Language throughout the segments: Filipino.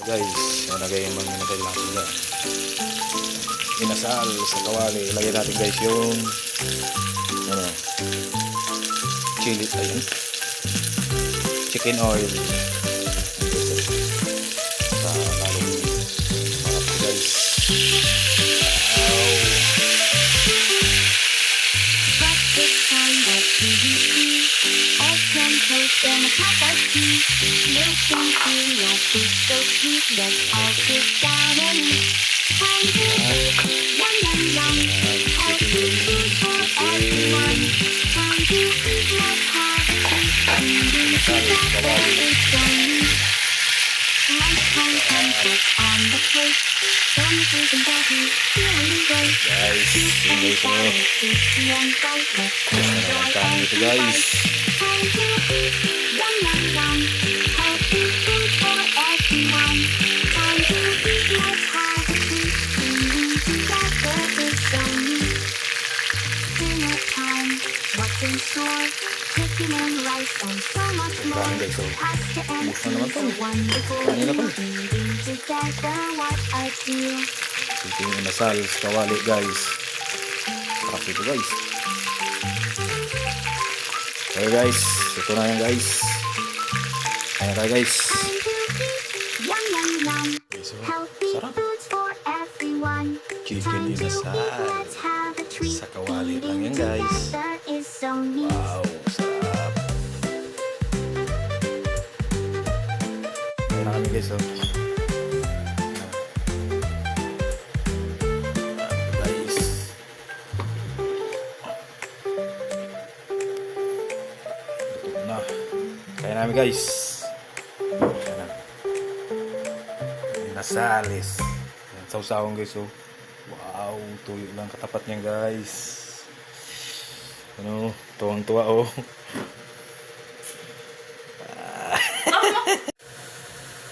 Guys, nalagay yung mga natin natin dyan. Inasal sa kawali. Ilagay natin guys yung ano, chili, ayun, chicken oil sa lalong harap ko guys. Wow. Guys, ini ito guys. Maraming guys, so ubus na naman to. Kanin na to. Ito yung inasal sa kawali guys. Sarap ito guys. Okay guys, ito na yan guys. Kaya tayo guys. Okay, so sarap. Chicken inasal sa kawali lang yan guys. Wow, sarap. Kaya na kami guys, oh. Kaya namin guys. Kaya na. Nasalis. Sausawang guys, oh. Wow, tuyo lang katapat niyan guys. Ano, tuwang-tuwa oh.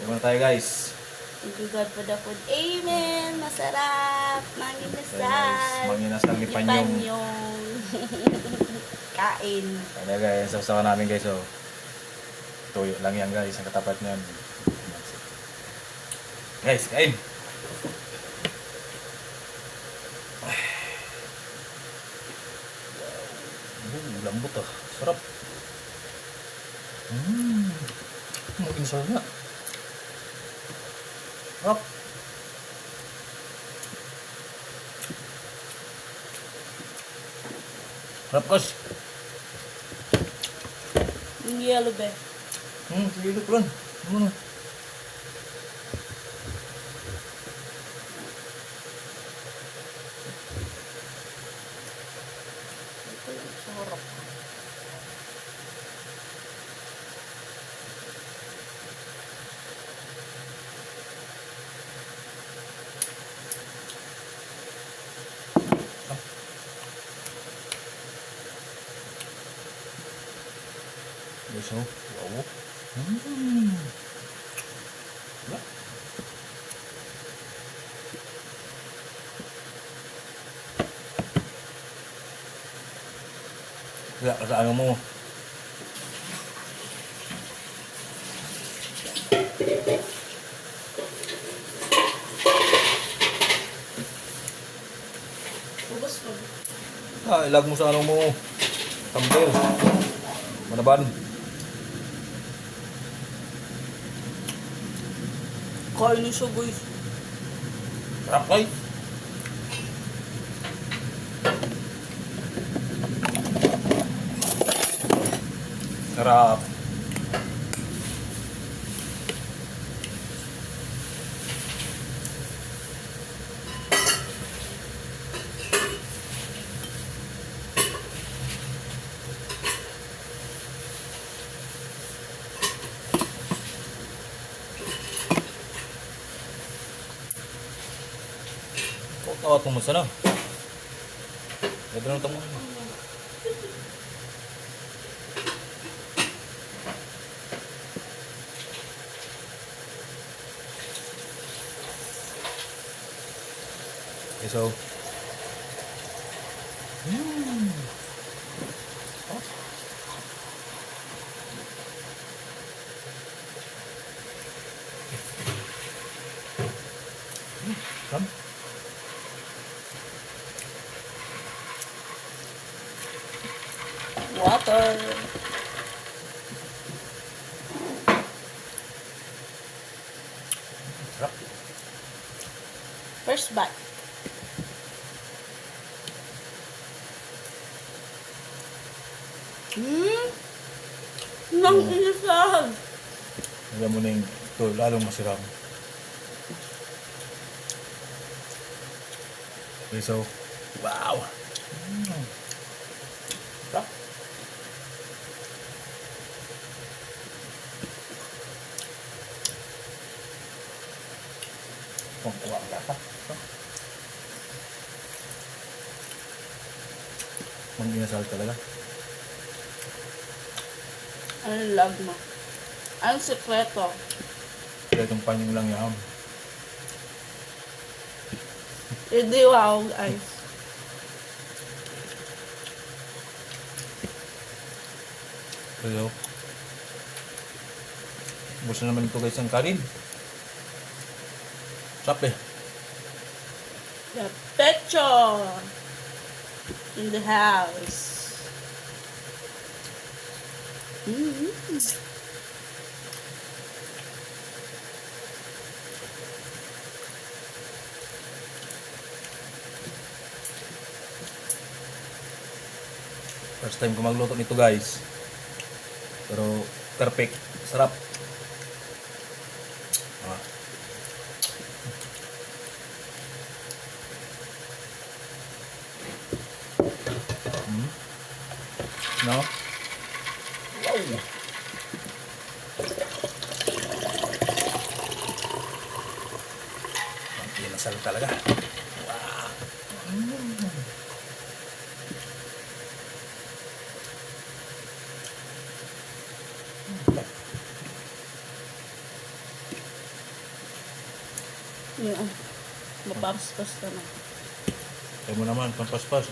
Kumana tayo guys. Thank you God for the food. Amen. Masarap. Manginasal. Manginasal ni Panyong. Kain. Kaya guys, sausawan namin guys, oh. Tuyo lang yan guys, ang katapat niyan. Guys, kain! Lambot ah, sarap. Mag-insal nga. Sarap. Sarap kas. Yung yellow be. Sige ko lang. Ano na? Sarap. Guys, oh. Wow. Ya, ano mo? Ubus mo. Ilag mo sa ano mo. Tambel. Manaban. Kain siya guys. Sarap guys. Sarap. Tawat mo sana. Ganda na tamo. Okay, so Sarap. First bite. Nang inisag. Alam mo na yung ito, lalong masarap. Okay, so, wow! Sarap. Pangkuha ang lasa. Mang-inasal talaga. Ang love mo. Ang sekreto. Kaya itong panyong lang yan. Hindi wow, guys. Pero, ubos na naman ito guys ang kanin. Sarap eh. The pecho in the house. First time ko magluto nito guys. Pero perfect. Sarap. Ah. No? Wow! Ang inasal talaga. Wow! Yung mapapaspas ka na. Kaya mo naman, pampaspas.